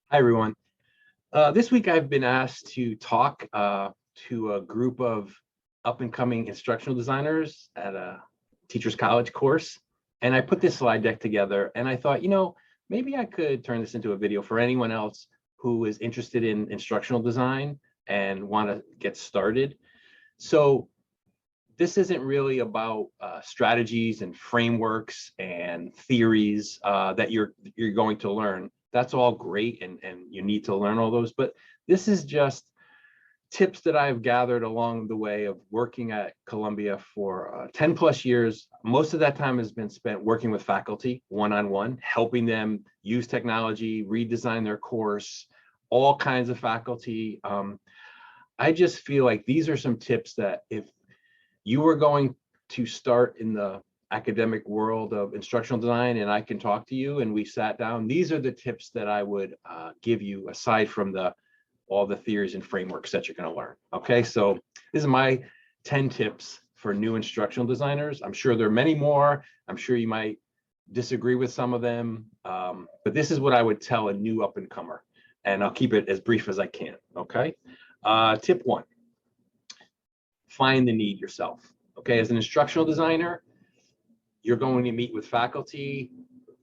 Hi, everyone. This week I've been asked to talk to a group of up-and-coming instructional designers at a teacher's college course. And I put this slide deck together and I thought, maybe I could turn this into a video for anyone else who is interested in instructional design and want to get started. So this isn't really about strategies and frameworks and theories that you're going to learn. That's all great, and you need to learn all those, but this is just tips that I've gathered along the way of working at Columbia for 10 plus years. Most of that time has been spent working with faculty one-on-one, helping them use technology, redesign their course, all kinds of faculty. I just feel like these are some tips that if you were going to start in the academic world of instructional design and I can talk to you and we sat down, these are the tips that I would give you aside from all the theories and frameworks that you're going to learn. Okay, so this is my 10 tips for new instructional designers. I'm sure there are many more. I'm sure you might disagree with some of them, but this is what I would tell a new up-and-comer, and I'll keep it as brief as I can. Okay, tip one. Find the need yourself. Okay, as an instructional designer, you're going to meet with faculty.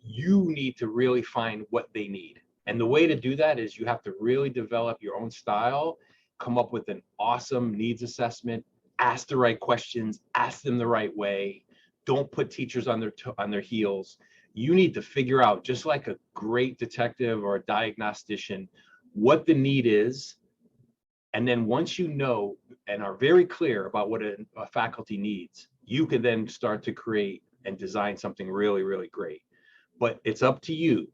You need to really find what they need. And the way to do that is you have to really develop your own style, come up with an awesome needs assessment, ask the right questions, ask them the right way. Don't put teachers on their heels. You need to figure out, just like a great detective or a diagnostician, what the need is. And then once you know and are very clear about what a faculty needs, you can then start to create and design something really, really great. But it's up to you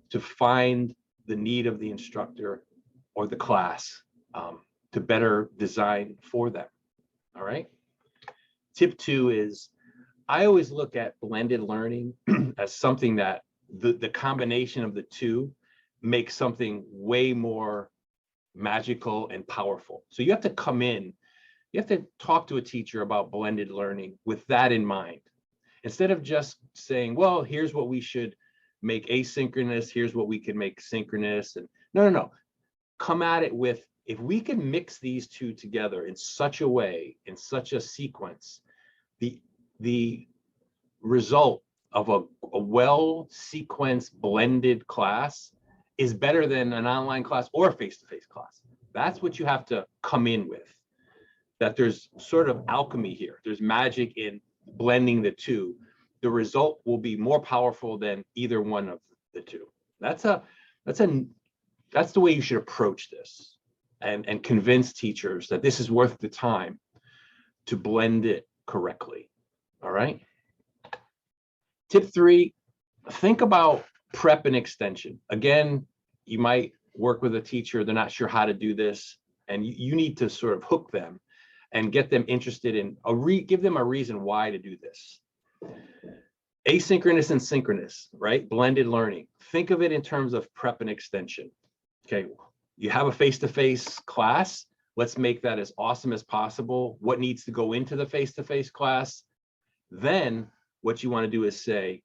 to find the need of the instructor or the class to better design for them. All right. Tip two is I always look at blended learning as something that the combination of the two makes something way more magical and powerful. So you have to come in, you have to talk to a teacher about blended learning with that in mind. Instead of just saying, well, here's what we should make asynchronous, here's what we can make synchronous. And no. Come at it with, if we can mix these two together in such a way, in such a sequence, the result of a well-sequenced blended class is better than an online class or a face-to-face class. That's what you have to come in with, that there's sort of alchemy here. There's magic in blending the two. The result will be more powerful than either one of the two. That's the way you should approach this and convince teachers that this is worth the time to blend it correctly. All right. Tip three, think about prep and extension. Again, you might work with a teacher, they're not sure how to do this, and you need to sort of hook them and get them interested in give them a reason why to do this. Asynchronous and synchronous, right? Blended learning. Think of it in terms of prep and extension. Okay, you have a face-to-face class. Let's make that as awesome as possible. What needs to go into the face-to-face class? Then what you want to do is say,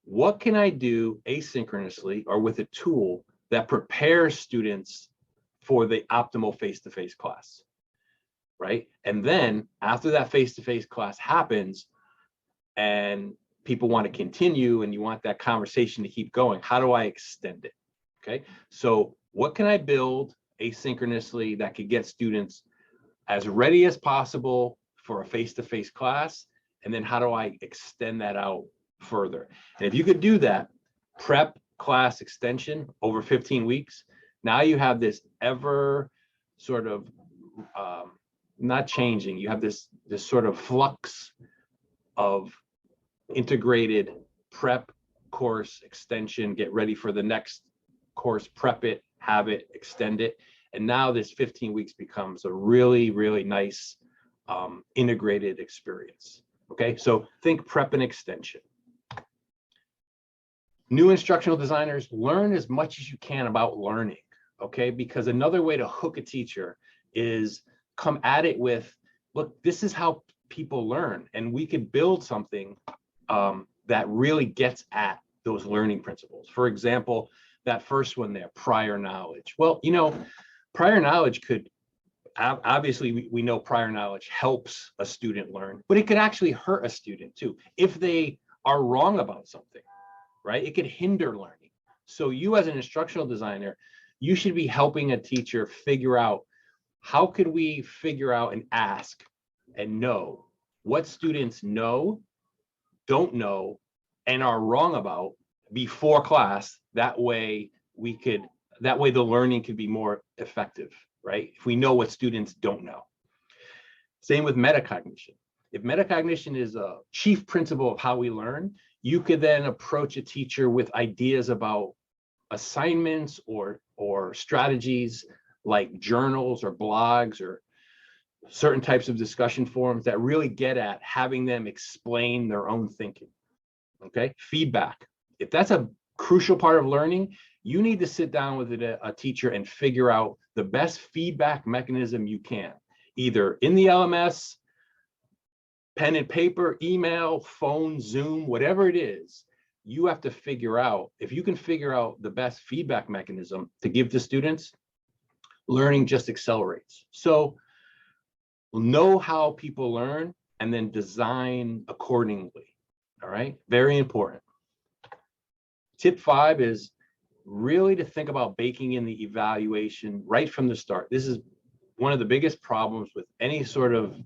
what can I do asynchronously or with a tool that prepares students for the optimal face-to-face class, right? And then after that face-to-face class happens and people want to continue and you want that conversation to keep going, how do I extend it? Okay, so what can I build asynchronously that could get students as ready as possible for a face-to-face class? And then how do I extend that out further? And if you could do that, prep, class, extension over 15 weeks, now you have this ever sort of not changing, you have this sort of flux of integrated prep, course, extension, get ready for the next course, prep it, have it, extend it. And now this 15 weeks becomes a really, really nice integrated experience. Okay, so think prep and extension. New instructional designers, learn as much as you can about learning, okay? Because another way to hook a teacher is come at it with, look, this is how people learn, and we could build something that really gets at those learning principles. For example, that first one there, prior knowledge. Well, prior knowledge could, obviously we know prior knowledge helps a student learn, but it could actually hurt a student too if they are wrong about something, right? It could hinder learning. So you as an instructional designer, you should be helping a teacher figure out, how could we figure out and ask and know what students know, don't know, and are wrong about before class. That way the learning could be more effective, right? If we know what students don't know. Same with metacognition. If metacognition is a chief principle of how we learn, you could then approach a teacher with ideas about assignments or strategies like journals or blogs or certain types of discussion forums that really get at having them explain their own thinking. Okay, feedback. If that's a crucial part of learning, you need to sit down with a teacher and figure out the best feedback mechanism you can, either in the LMS, pen and paper, email, phone, Zoom, whatever it is. You have to figure out, if you can figure out the best feedback mechanism to give to students, learning just accelerates. So know how people learn and then design accordingly. All right, very important. Tip 5 is really to think about baking in the evaluation right from the start. This is one of the biggest problems with any sort of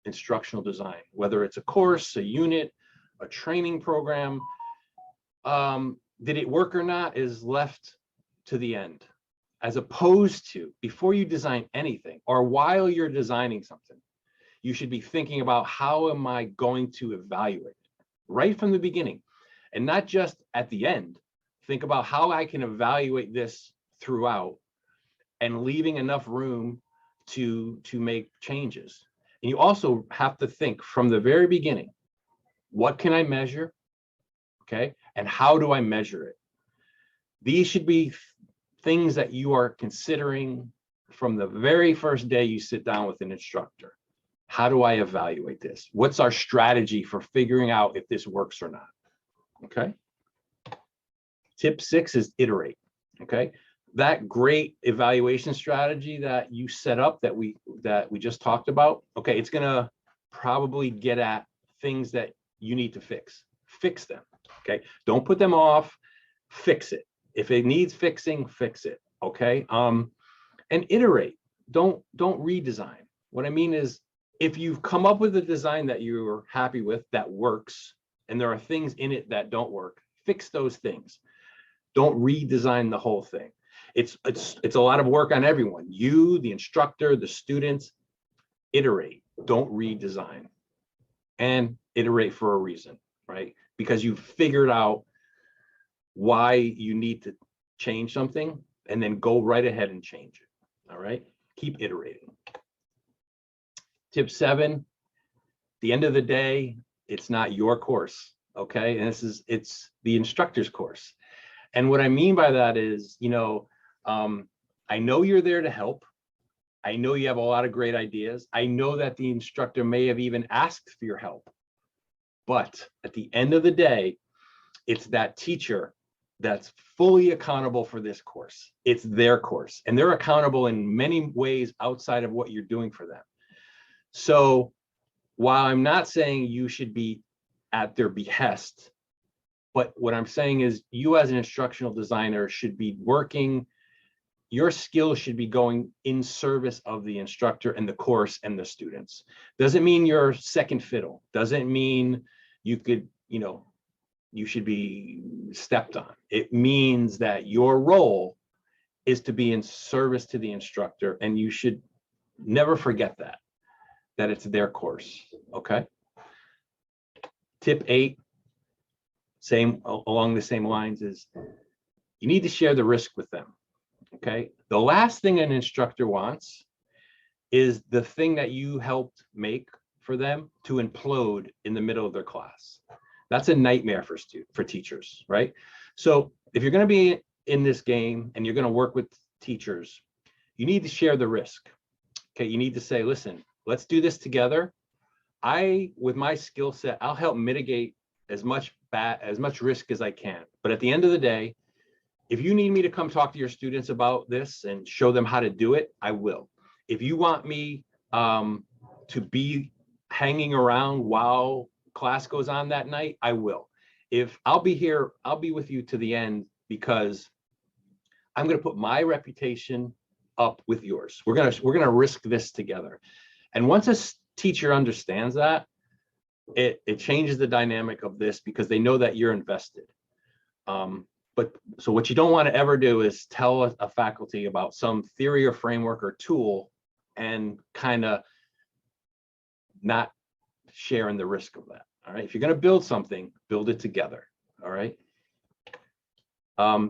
instructional design, whether it's a course, a unit, a training program. Did it work or not is left to the end, as opposed to before you design anything or while you're designing something, you should be thinking about, how am I going to evaluate it right from the beginning, and not just at the end. Think about how I can evaluate this throughout and leaving enough room to make changes. And you also have to think from the very beginning, what can I measure? Okay, and how do I measure it? These should be things that you are considering from the very first day you sit down with an instructor. How do I evaluate this? What's our strategy for figuring out if this works or not? Okay. Tip 6 is iterate. Okay. That great evaluation strategy that you set up that we just talked about. Okay, it's gonna probably get at things that you need to fix. Fix them. Okay. Don't put them off. Fix it. If it needs fixing, fix it. Okay. And iterate. Don't redesign. What I mean is, if you've come up with a design that you're happy with, that works, and there are things in it that don't work, fix those things. Don't redesign the whole thing. It's a lot of work on everyone. You, the instructor, the students. Iterate. Don't redesign. And iterate for a reason, right? Because you've figured out why you need to change something, and then go right ahead and change it. All right. Keep iterating. Tip 7, at the end of the day, it's not your course. Okay. And it's the instructor's course. And what I mean by that is, I know you're there to help. I know you have a lot of great ideas. I know that the instructor may have even asked for your help. But at the end of the day, it's that teacher that's fully accountable for this course. It's their course, and they're accountable in many ways outside of what you're doing for them. So while I'm not saying you should be at their behest, but what I'm saying is, you as an instructional designer should be working, your skills should be going in service of the instructor and the course and the students. Doesn't mean you're second fiddle. Doesn't mean you could, you should be stepped on. It means that your role is to be in service to the instructor, and you should never forget that it's their course. Okay. Tip 8, along the same lines, is you need to share the risk with them. Okay. The last thing an instructor wants is the thing that you helped make for them to implode in the middle of their class. That's a nightmare for teachers, right? So if you're going to be in this game and you're going to work with teachers, you need to share the risk. Okay. You need to say, listen, let's do this together. With my skill set, I'll help mitigate as much risk as I can. But at the end of the day, If you need me to come talk to your students about this and show them how to do it, I will. If you want me to be hanging around while class goes on that night, I will. If I'll be here, I'll be with you to the end, because I'm going to put my reputation up with yours. We're going to risk this together. And once a teacher understands that, it changes the dynamic of this, because they know that you're invested. But so what you don't want to ever do is tell a faculty about some theory or framework or tool and kind of not sharing the risk of that. All right. If you're going to build something, build it together. All right.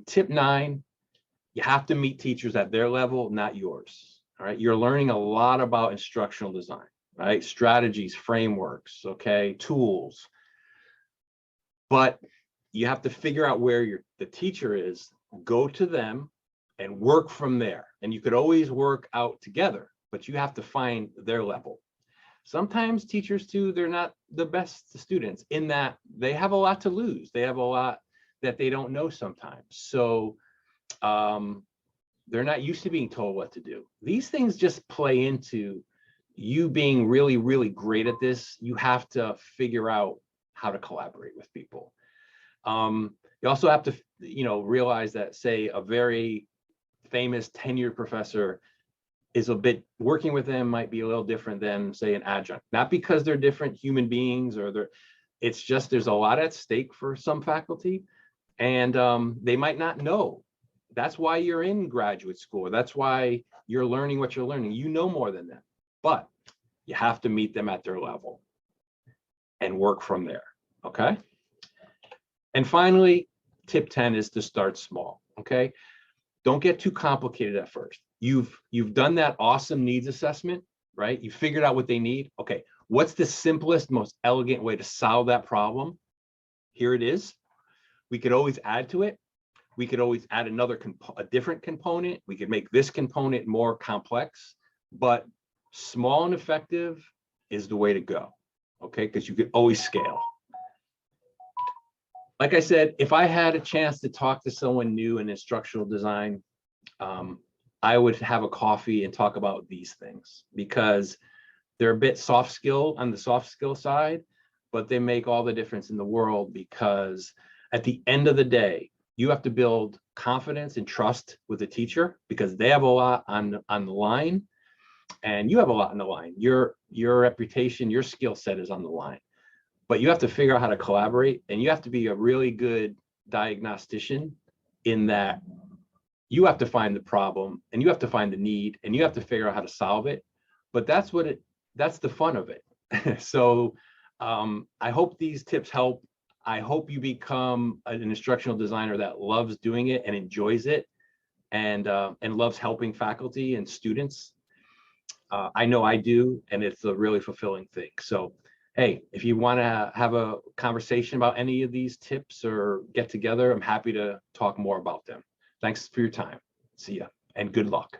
Tip 9, you have to meet teachers at their level, not yours. All right. You're learning a lot about instructional design, right? Strategies, frameworks, okay, tools. But you have to figure out where the teacher is, go to them and work from there. And you could always work out together, but you have to find their level. Sometimes teachers too, they're not the best students in that they have a lot to lose. They have a lot that they don't know sometimes. So they're not used to being told what to do. These things just play into you being really, really great at this. You have to figure out how to collaborate with people. You also have to, realize that, say, a very famous tenured professor is working with them might be a little different than, say, an adjunct. Not because they're different human beings, it's just there's a lot at stake for some faculty, and they might not know. That's why you're in graduate school. That's why you're learning what you're learning. You know more than them, but you have to meet them at their level and work from there. Okay. And finally, tip 10 is to start small. Okay. Don't get too complicated at first. You've done that awesome needs assessment, right? You figured out what they need. Okay. What's the simplest, most elegant way to solve that problem? Here it is. We could always add to it. We could always add a different component. We could make this component more complex, but small and effective is the way to go. Okay. Because you could always scale. Like I said, if I had a chance to talk to someone new in instructional design, I would have a coffee and talk about these things, because they're a bit on the soft skill side, but they make all the difference in the world, because at the end of the day, you have to build confidence and trust with the teacher, because they have a lot on the line, and you have a lot on the line. Your reputation, your skill set is on the line. But you have to figure out how to collaborate, and you have to be a really good diagnostician, in that you have to find the problem and you have to find the need and you have to figure out how to solve it. But that's the fun of it. So I hope these tips help. I hope you become an instructional designer that loves doing it and enjoys it, and loves helping faculty and students. I know I do, and it's a really fulfilling thing. So hey, if you want to have a conversation about any of these tips or get together, I'm happy to talk more about them. Thanks for your time. See ya, and good luck.